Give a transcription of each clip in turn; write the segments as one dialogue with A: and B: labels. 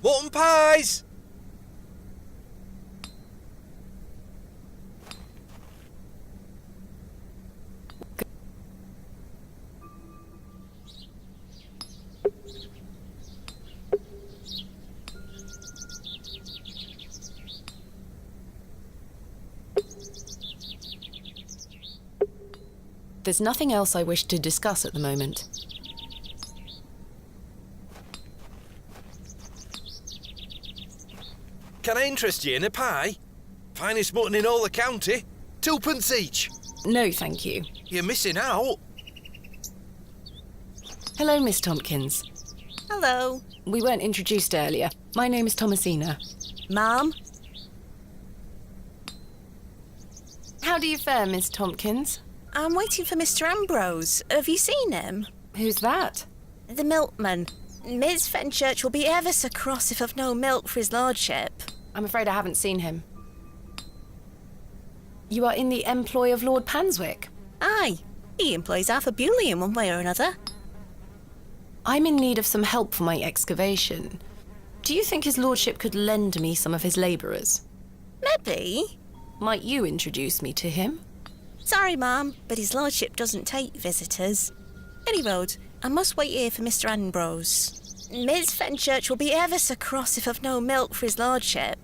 A: Mutton pies!
B: There's nothing else I wish to discuss at the moment.
A: Can I interest you in a pie? Finest mutton in all the county. 2p each.
B: No, thank you.
A: You're missing out.
B: Hello, Miss Tompkins.
C: Hello.
B: We weren't introduced earlier. My name is Thomasina.
C: Ma'am?
B: How do you fare, Miss Tompkins?
C: I'm waiting for Mr. Ambrose. Have you seen him?
B: Who's that?
C: The milkman. Miss Fenchurch will be ever so cross if I've no milk for his lordship.
B: I'm afraid I haven't seen him. You are in the employ of Lord Panswick?
C: Aye. He employs Arthur Bewlay in one way or another.
B: I'm in need of some help for my excavation. Do you think his lordship could lend me some of his labourers?
C: Maybe.
B: Might you introduce me to him?
C: Sorry, ma'am, but his lordship doesn't take visitors. Any road, I must wait here for Mr. Ambrose. Miss Fenchurch will be ever so cross if I've no milk for his lordship.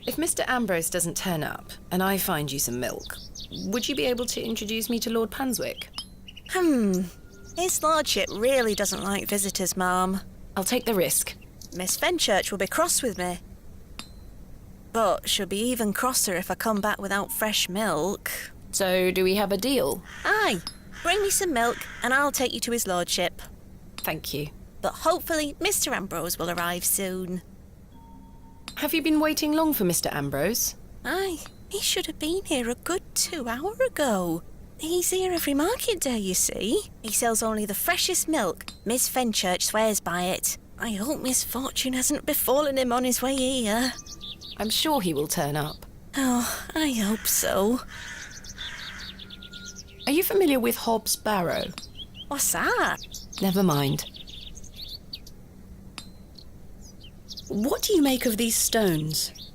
B: If Mr. Ambrose doesn't turn up, and I find you some milk, would you be able to introduce me to Lord Panswick?
C: His lordship really doesn't like visitors, ma'am.
B: I'll take the risk.
C: Miss Fenchurch will be cross with me. But she'll be even crosser if I come back without fresh milk.
B: So, do we have a deal?
C: Aye. Bring me some milk and I'll take you to his lordship.
B: Thank you.
C: But hopefully Mr. Ambrose will arrive soon.
B: Have you been waiting long for Mr. Ambrose?
C: Aye. He should have been here a good 2 hours ago. He's here every market day, you see. He sells only the freshest milk. Miss Fenchurch swears by it. I hope misfortune hasn't befallen him on his way here.
B: I'm sure he will turn up.
C: Oh, I hope so.
B: Are you familiar with Hobb's Barrow?
C: What's that?
B: Never mind. What do you make of these stones?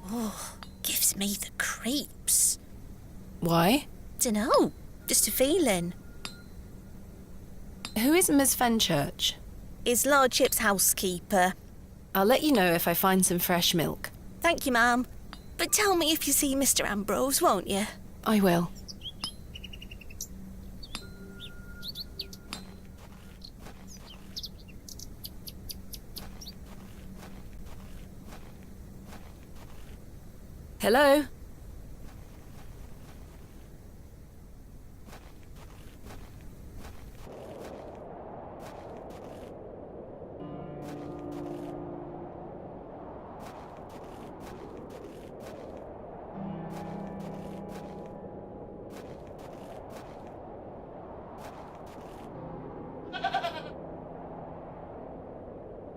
C: Oh, gives me the creeps.
B: Why?
C: Dunno, just a feeling.
B: Who is Miss Fenchurch?
C: His lordship's housekeeper.
B: I'll let you know if I find some fresh milk.
C: Thank you, ma'am. But tell me if you see Mr. Ambrose, won't you?
B: I will. Hello?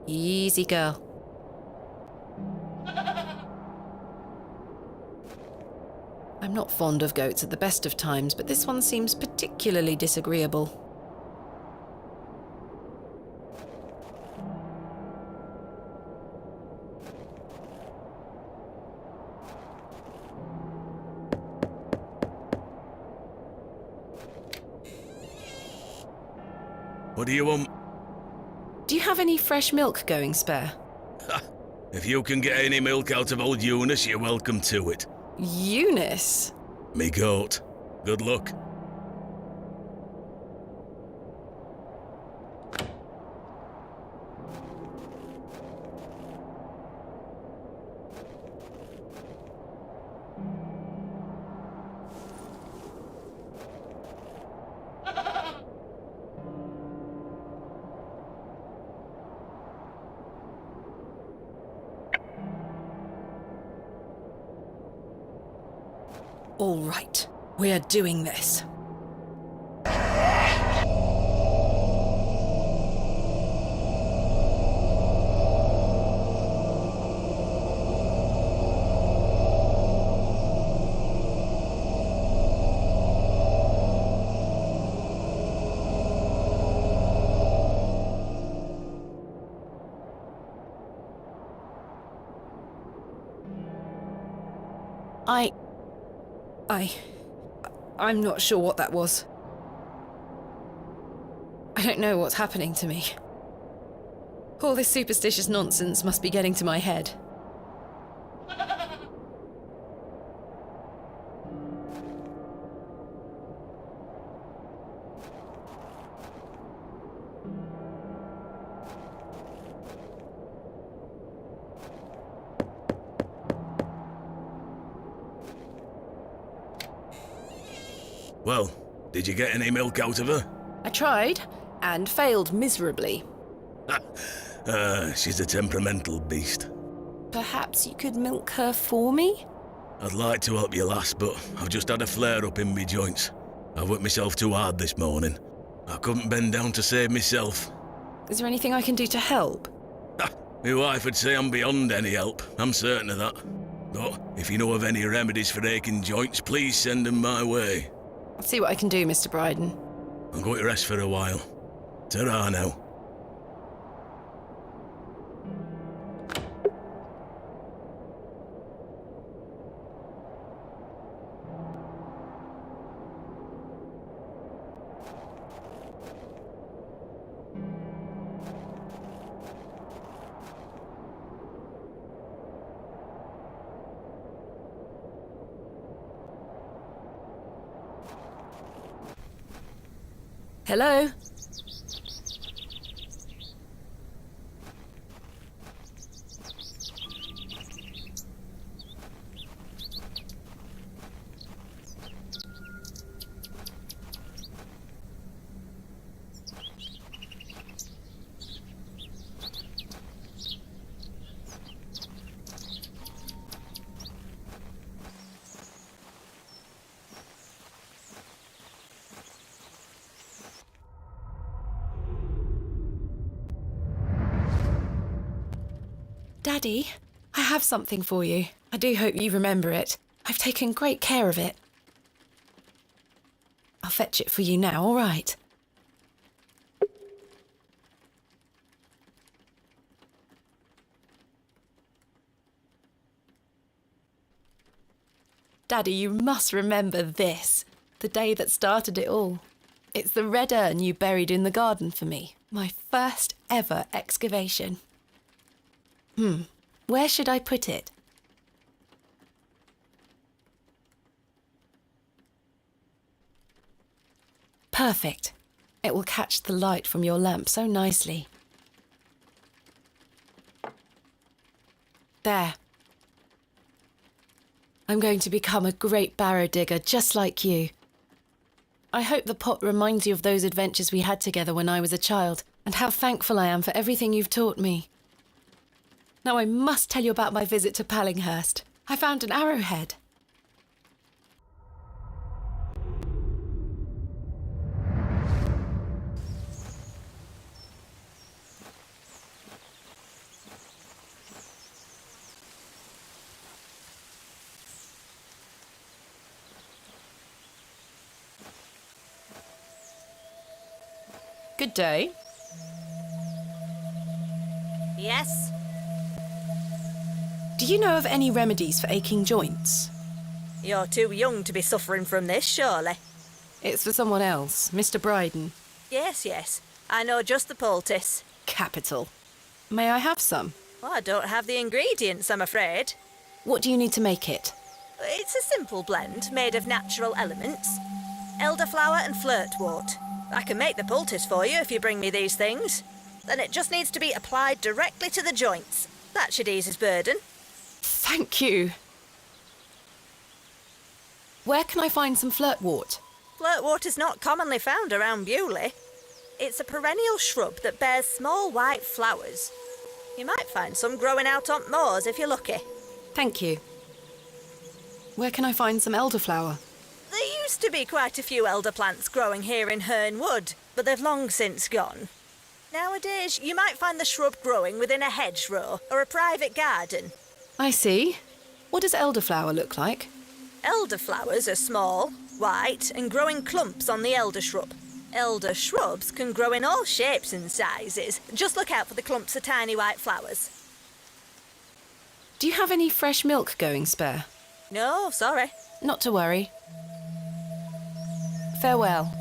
B: Easy, girl. I'm not fond of goats at the best of times, but this one seems particularly disagreeable.
D: What do you want?
B: Do you have any fresh milk going spare?
D: If you can get any milk out of old Eunice, you're welcome to it.
B: Eunice?
D: Me goat. Good luck.
B: All right, we're doing this. I'm not sure what that was. I don't know what's happening to me. All this superstitious nonsense must be getting to my head.
D: Well, did you get any milk out of her?
B: I tried, and failed miserably.
D: She's a temperamental beast.
B: Perhaps you could milk her for me?
D: I'd like to help you, lass, but I've just had a flare-up in me joints. I worked myself too hard this morning. I couldn't bend down to save myself.
B: Is there anything I can do to help?
D: My wife would say I'm beyond any help, I'm certain of that. But if you know of any remedies for aching joints, please send them my way.
B: I'll see what I can do, Mr. Bryden.
D: I'm going to rest for a while. Ta-ra now.
B: Hello? Daddy, I have something for you. I do hope you remember it. I've taken great care of it. I'll fetch it for you now, all right? Daddy, you must remember this. The day that started it all. It's the red urn you buried in the garden for me. My first ever excavation. Where should I put it? Perfect. It will catch the light from your lamp so nicely. There. I'm going to become a great barrow digger just like you. I hope the pot reminds you of those adventures we had together when I was a child, and how thankful I am for everything you've taught me. Now I must tell you about my visit to Pallinghurst. I found an arrowhead. Good day.
C: Yes?
B: Do you know of any remedies for aching joints?
C: You're too young to be suffering from this, surely.
B: It's for someone else, Mr. Bryden.
C: Yes. I know just the poultice.
B: Capital. May I have some?
C: Well, I don't have the ingredients, I'm afraid.
B: What do you need to make it?
C: It's a simple blend made of natural elements. Elderflower and flirtwort. I can make the poultice for you if you bring me these things. Then it just needs to be applied directly to the joints. That should ease his burden.
B: Thank you. Where can I find some flirtwort?
C: Flirtwort is not commonly found around Bewlay. It's a perennial shrub that bears small white flowers. You might find some growing out on moors if you're lucky.
B: Thank you. Where can I find some elderflower?
C: There used to be quite a few elder plants growing here in Herne Wood, but they've long since gone. Nowadays, you might find the shrub growing within a hedgerow or a private garden.
B: I see. What does elderflower look like?
C: Elderflowers are small, white, and grow in clumps on the elder shrub. Elder shrubs can grow in all shapes and sizes. Just look out for the clumps of tiny white flowers.
B: Do you have any fresh milk going spare?
C: No, sorry.
B: Not to worry. Farewell.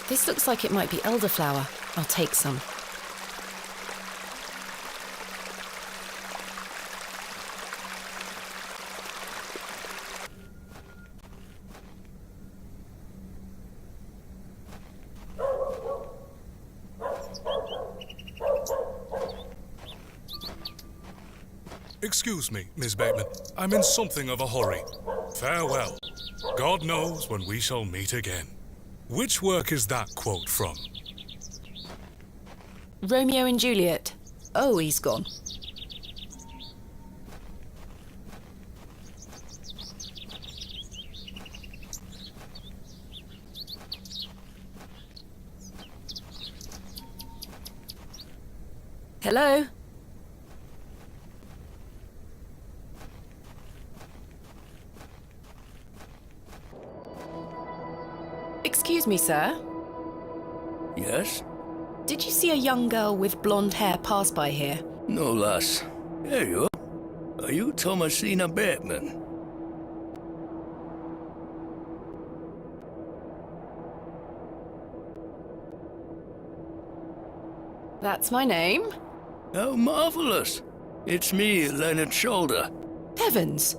B: This looks like it might be elderflower. I'll take some.
E: Excuse me, Miss Bateman. I'm in something of a hurry. Farewell. God knows when we shall meet again. Which work is that quote from?
B: Romeo and Juliet. Oh, he's gone. Hello? Excuse me, sir.
F: Yes?
B: Did you see a young girl with blonde hair pass by here?
F: No, lass. There you are. Are you Thomasina Bateman?
B: That's my name.
F: How marvellous. It's me, Leonard Shoulder.
B: Heavens!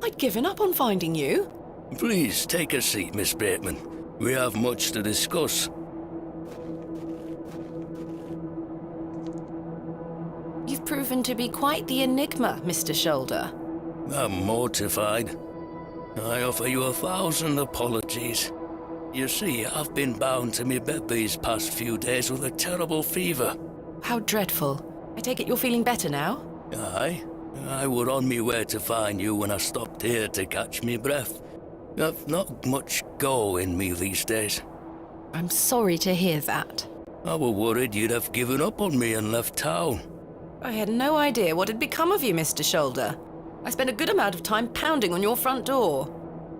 B: I'd given up on finding you.
F: Please take a seat, Miss Bateman. We have much to discuss.
B: You've proven to be quite the enigma, Mr. Shoulder.
F: I'm mortified. I offer you 1,000 apologies. You see, I've been bound to me bed these past few days with a terrible fever.
B: How dreadful. I take it you're feeling better now?
F: Aye. I were on me way to find you when I stopped here to catch me breath. I've not much go in me these days.
B: I'm sorry to hear that.
F: I were worried you'd have given up on me and left town.
B: I had no idea what had become of you, Mr. Shoulder. I spent a good amount of time pounding on your front door.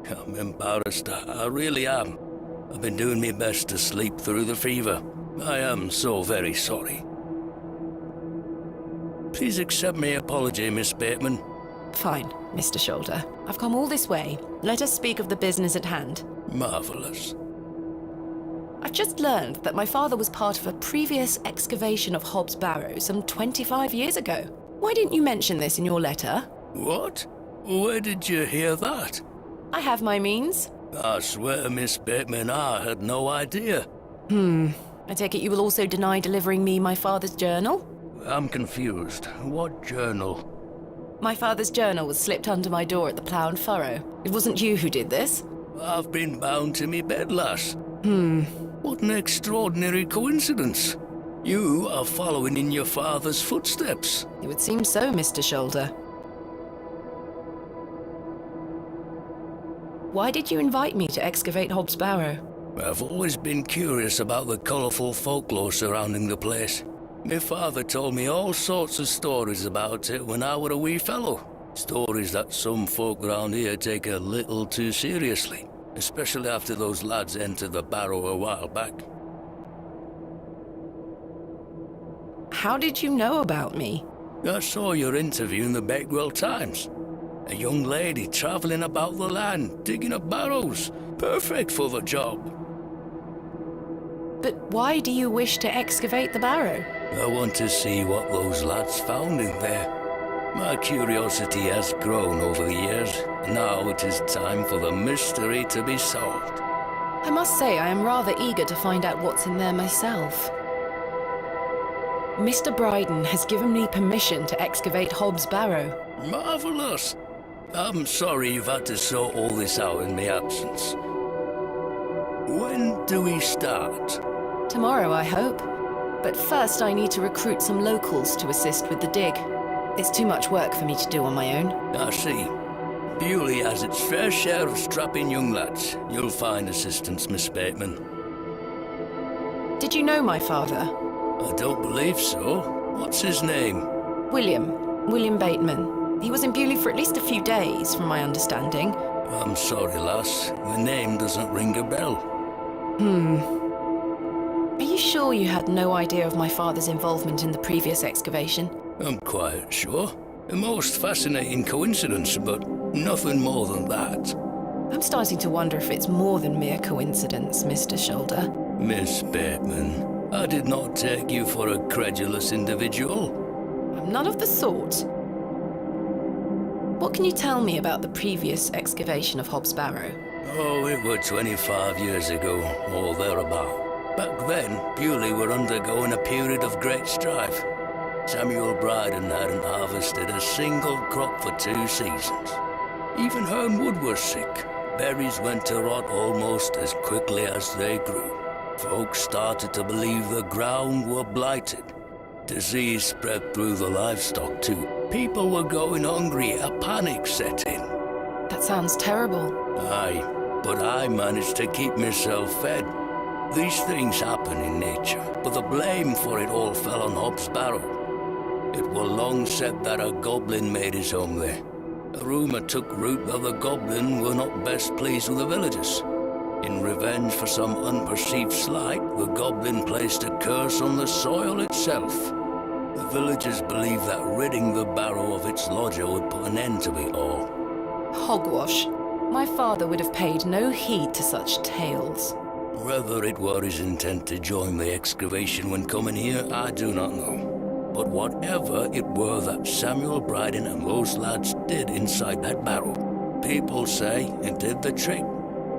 F: I'm embarrassed. I really am. I've been doing my best to sleep through the fever. I am so very sorry. Please accept my apology, Miss Bateman.
B: Fine, Mr. Shoulder. I've come all this way. Let us speak of the business at hand.
F: Marvellous.
B: I've just learned that my father was part of a previous excavation of HOB's Barrow some 25 years ago. Why didn't you mention this in your letter?
F: What? Where did you hear that?
B: I have my means.
F: I swear, Miss Bateman, I had no idea.
B: I take it you will also deny delivering me my father's journal?
F: I'm confused. What journal?
B: My father's journal was slipped under my door at the Plough and Furrow. It wasn't you who did this.
F: I've been bound to me bed, lass. What an extraordinary coincidence. You are following in your father's footsteps.
B: It would seem so, Mr. Shoulder. Why did you invite me to excavate HOB's Barrow?
F: I've always been curious about the colourful folklore surrounding the place. My father told me all sorts of stories about it when I were a wee fellow. Stories that some folk around here take a little too seriously, especially after those lads entered the Barrow a while back.
B: How did you know about me?
F: I saw your interview in the Bakewell Times. A young lady travelling about the land, digging up barrows. Perfect for the job.
B: But why do you wish to excavate the Barrow?
F: I want to see what those lads found in there. My curiosity has grown over the years. Now it is time for the mystery to be solved.
B: I must say I am rather eager to find out what's in there myself. Mr. Bryden has given me permission to excavate Hobb's Barrow.
F: Marvellous! I'm sorry you've had to sort all this out in my absence. When do we start?
B: Tomorrow, I hope. But first I need to recruit some locals to assist with the dig. It's too much work for me to do on my own.
F: I see. Bewlay has its fair share of strapping young lads. You'll find assistance, Miss Bateman.
B: Did you know my father?
F: I don't believe so. What's his name?
B: William Bateman. He was in Bewlay for at least a few days, from my understanding.
F: I'm sorry, lass. The name doesn't ring a bell.
B: Are you sure you had no idea of my father's involvement in the previous excavation?
F: I'm quite sure. A most fascinating coincidence, but nothing more than that.
B: I'm starting to wonder if it's more than mere coincidence, Mr. Shoulder.
F: Miss Bateman, I did not take you for a credulous individual.
B: I'm none of the sort. What can you tell me about the previous excavation of Hobb's Barrow?
F: Oh, it were 25 years ago, or thereabout. Back then, Bewlay were undergoing a period of great strife. Samuel Bryden hadn't harvested a single crop for 2 seasons. Even Hernwood was sick. Berries went to rot almost as quickly as they grew. Folks started to believe the ground were blighted. Disease spread through the livestock too. People were going hungry, a panic set in.
B: That sounds terrible.
F: Aye, but I managed to keep myself fed. These things happen in nature, but the blame for it all fell on Hobb's Barrow. It were long said that a goblin made his home there. A rumour took root that the goblin were not best pleased with the villagers. In revenge for some unperceived slight, the goblin placed a curse on the soil itself. The villagers believed that ridding the barrow of its lodger would put an end to it all.
B: Hogwash. My father would have paid no heed to such tales.
F: Whether it were his intent to join the excavation when coming here, I do not know. But whatever it were that Samuel Bryden and those lads did inside that barrow, people say it did the trick.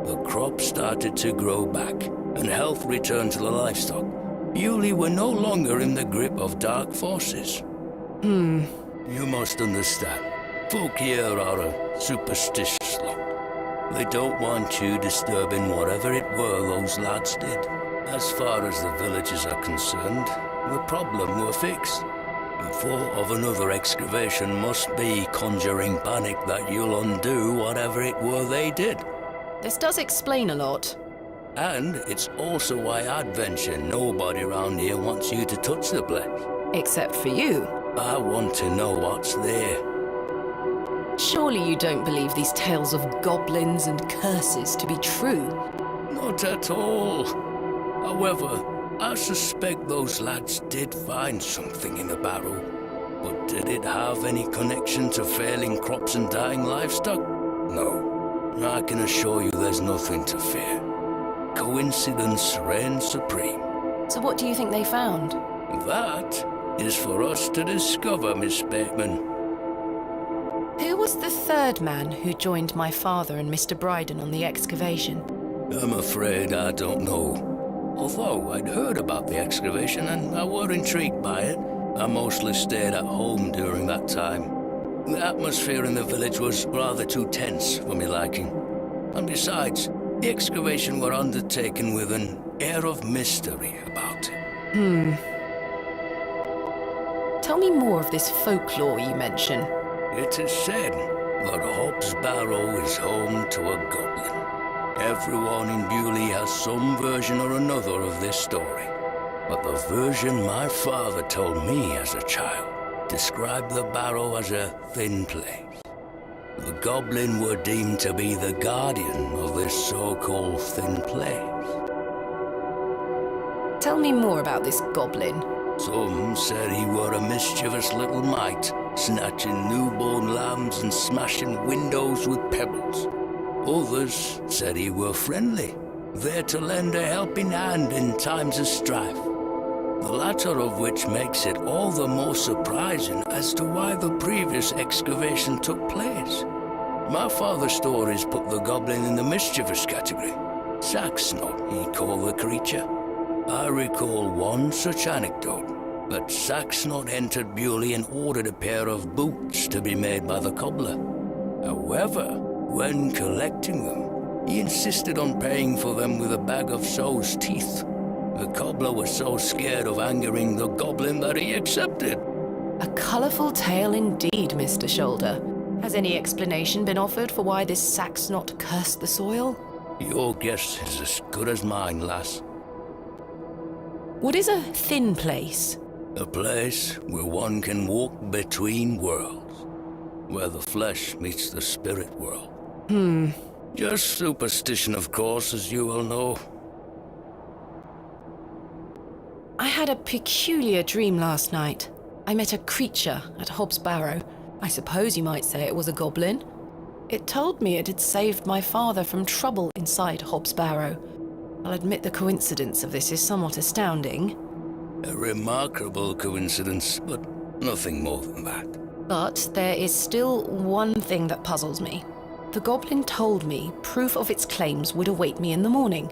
F: The crop started to grow back, and health returned to the livestock. Bewlay were no longer in the grip of dark forces. You must understand, folk here are a superstitious lot. They don't want you disturbing whatever it were those lads did. As far as the villagers are concerned, the problem were fixed. The thought of another excavation must be conjuring panic that you'll undo whatever it were they did.
B: This does explain a lot.
F: And it's also why I'd venture nobody around here wants you to touch the place.
B: Except for you.
F: I want to know what's there.
B: Surely you don't believe these tales of goblins and curses to be true?
F: Not at all. However, I suspect those lads did find something in the barrow. But did it have any connection to failing crops and dying livestock? No. I can assure you there's nothing to fear. Coincidence reigns supreme.
B: So what do you think they found?
F: That is for us to discover, Miss Bateman.
B: Who was the third man who joined my father and Mr. Bryden on the excavation?
F: I'm afraid I don't know. Although I'd heard about the excavation and I were intrigued by it, I mostly stayed at home during that time. The atmosphere in the village was rather too tense for me liking. And besides, the excavation were undertaken with an air of mystery about it.
B: Tell me more of this folklore you mention.
F: It is said that Hobb's Barrow is home to a goblin. Everyone in Bewlay has some version or another of this story. But the version my father told me as a child described the barrow as a thin place. The goblin were deemed to be the guardian of this so-called thin place.
B: Tell me more about this goblin.
F: Some said he were a mischievous little mite, snatching newborn lambs and smashing windows with pebbles. Others said he were friendly, there to lend a helping hand in times of strife. the latter of which makes it all the more surprising as to why the previous excavation took place. My father's stories put the goblin in the mischievous category. Saxnot, he called the creature. I recall one such anecdote, that Saxnot entered Bewlay and ordered a pair of boots to be made by the cobbler. However, when collecting them, he insisted on paying for them with a bag of sow's teeth. The cobbler was so scared of angering the goblin that he accepted.
B: A colourful tale indeed, Mr. Shoulder. Has any explanation been offered for why this Saxnot cursed the soil?
F: Your guess is as good as mine, lass.
B: What is a thin place?
F: A place where one can walk between worlds, where the flesh meets the spirit world. Just superstition, of course, as you well know.
B: I had a peculiar dream last night. I met a creature at Hobb's Barrow. I suppose you might say it was a goblin. It told me it had saved my father from trouble inside Hobb's Barrow. I'll admit the coincidence of this is somewhat astounding.
F: A remarkable coincidence, but nothing more than that.
B: But there is still one thing that puzzles me. The goblin told me proof of its claims would await me in the morning.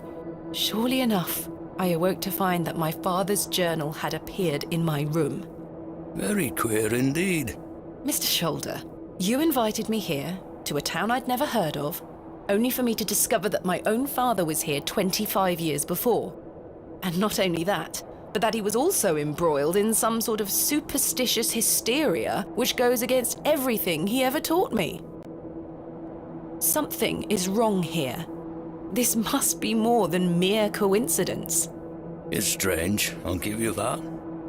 B: Surely enough, I awoke to find that my father's journal had appeared in my room.
F: Very queer indeed.
B: Mr. Shoulder, you invited me here, to a town I'd never heard of, only for me to discover that my own father was here 25 years before. And not only that, but that he was also embroiled in some sort of superstitious hysteria which goes against everything he ever taught me. Something is wrong here. This must be more than mere coincidence.
F: It's strange, I'll give you that.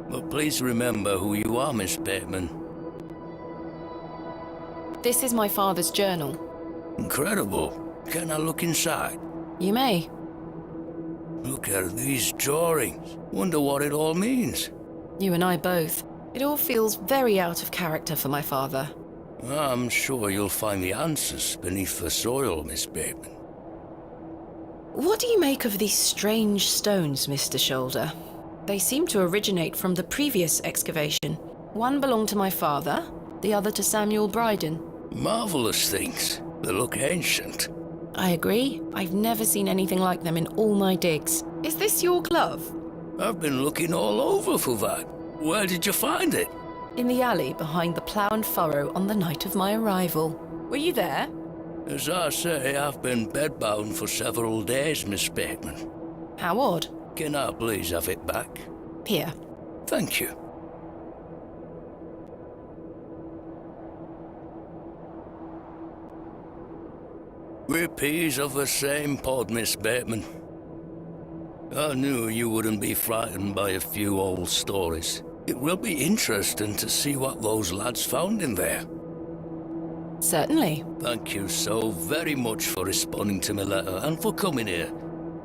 F: But please remember who you are, Miss Bateman.
B: This is my father's journal.
F: Incredible. Can I look inside?
B: You may.
F: Look at these drawings. Wonder what it all means.
B: You and I both. It all feels very out of character for my father.
F: I'm sure you'll find the answers beneath the soil, Miss Bateman.
B: What do you make of these strange stones, Mr. Shoulder? They seem to originate from the previous excavation. One belonged to my father, the other to Samuel Bryden.
F: Marvelous things. They look ancient.
B: I agree. I've never seen anything like them in all my digs. Is this your glove?
F: I've been looking all over for that. Where did you find it?
B: In the alley behind the plough and furrow on the night of my arrival. Were you there?
F: As I say, I've been bedbound for several days, Miss Bateman.
B: How odd.
F: Can I please have it back?
B: Here.
F: Thank you. We're peas of the same pod, Miss Bateman. I knew you wouldn't be frightened by a few old stories. It will be interesting to see what those lads found in there.
B: Certainly.
F: Thank you so very much for responding to my letter and for coming here.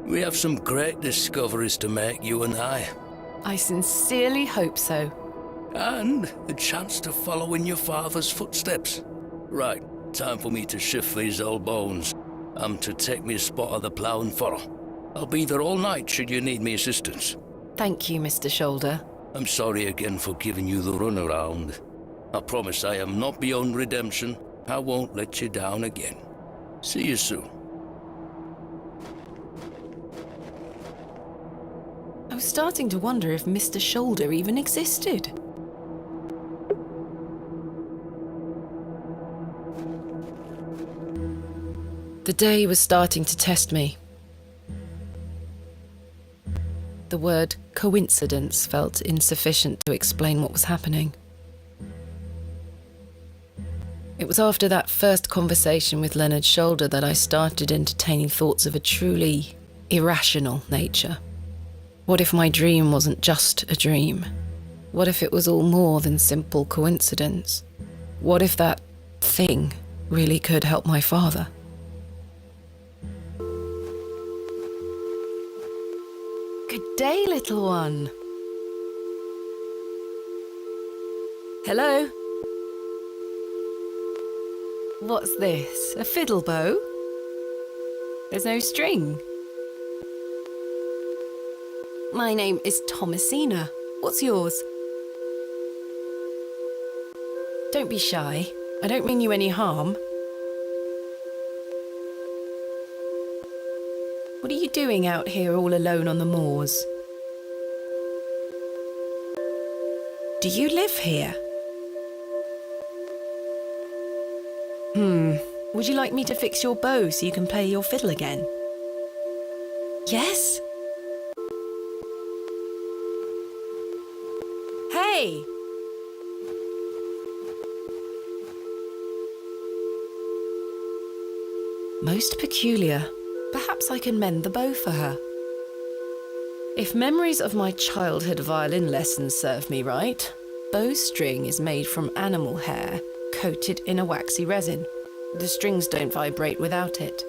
F: We have some great discoveries to make, you and I.
B: I sincerely hope so.
F: And a chance to follow in your father's footsteps. Right, time for me to shift these old bones. I'm to take me a spot at the plough and furrow. I'll be there all night should you need me assistance.
B: Thank you, Mr. Shoulder.
F: I'm sorry again for giving you the runaround. I promise I am not beyond redemption. I won't let you down again. See you soon.
B: I was starting to wonder if Mr. Shoulder even existed. The day was starting to test me. The word coincidence felt insufficient to explain what was happening. It was after that first conversation with Leonard Shoulder that I started entertaining thoughts of a truly irrational nature. What if my dream wasn't just a dream? What if it was all more than simple coincidence? What if that thing really could help my father? Good day, little one. Hello? What's this? A fiddle bow? There's no string. My name is Thomasina. What's yours? Don't be shy. I don't mean you any harm. What are you doing out here all alone on the moors? Do you live here? Would you like me to fix your bow so you can play your fiddle again? Yes? Hey! Most peculiar. Perhaps I can mend the bow for her. If memories of my childhood violin lessons serve me right, bowstring is made from animal hair coated in a waxy resin. The strings don't vibrate without it.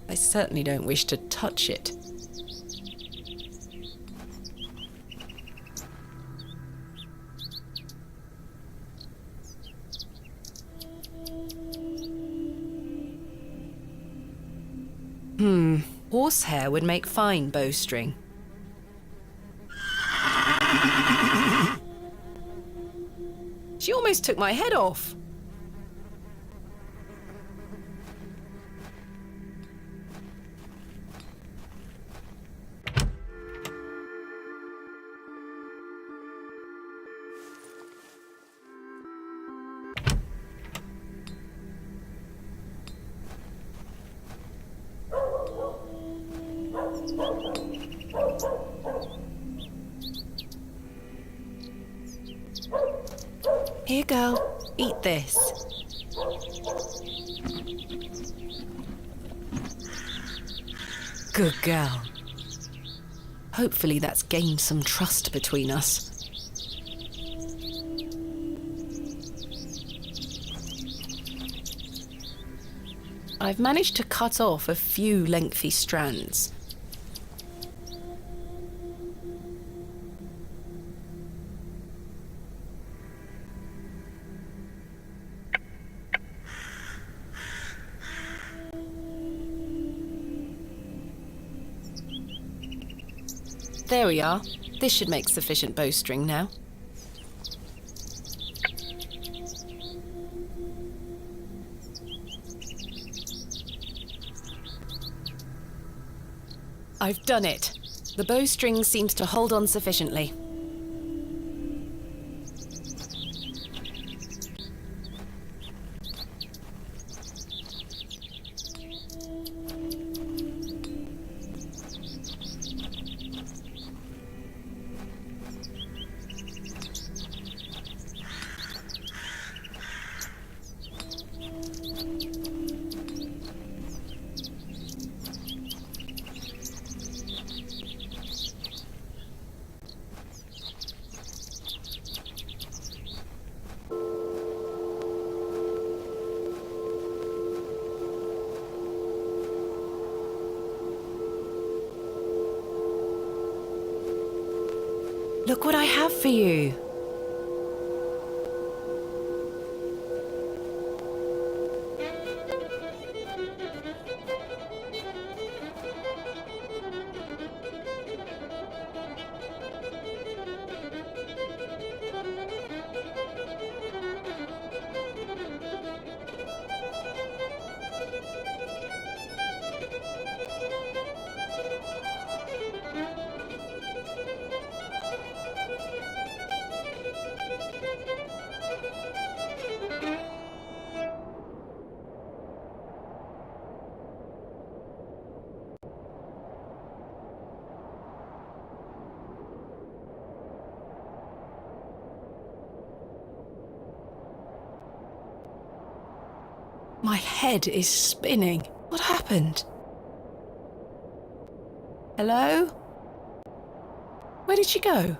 B: I certainly don't wish to touch it. Horsehair would make fine bowstring. She almost took my head off. Here, girl. Eat this. Good girl. Hopefully that's gained some trust between us. I've managed to cut off a few lengthy strands. There we are. This should make sufficient bowstring now. I've done it. The bowstring seems to hold on sufficiently. Look what I have for you. My head is spinning. What happened? Hello? Where did she go?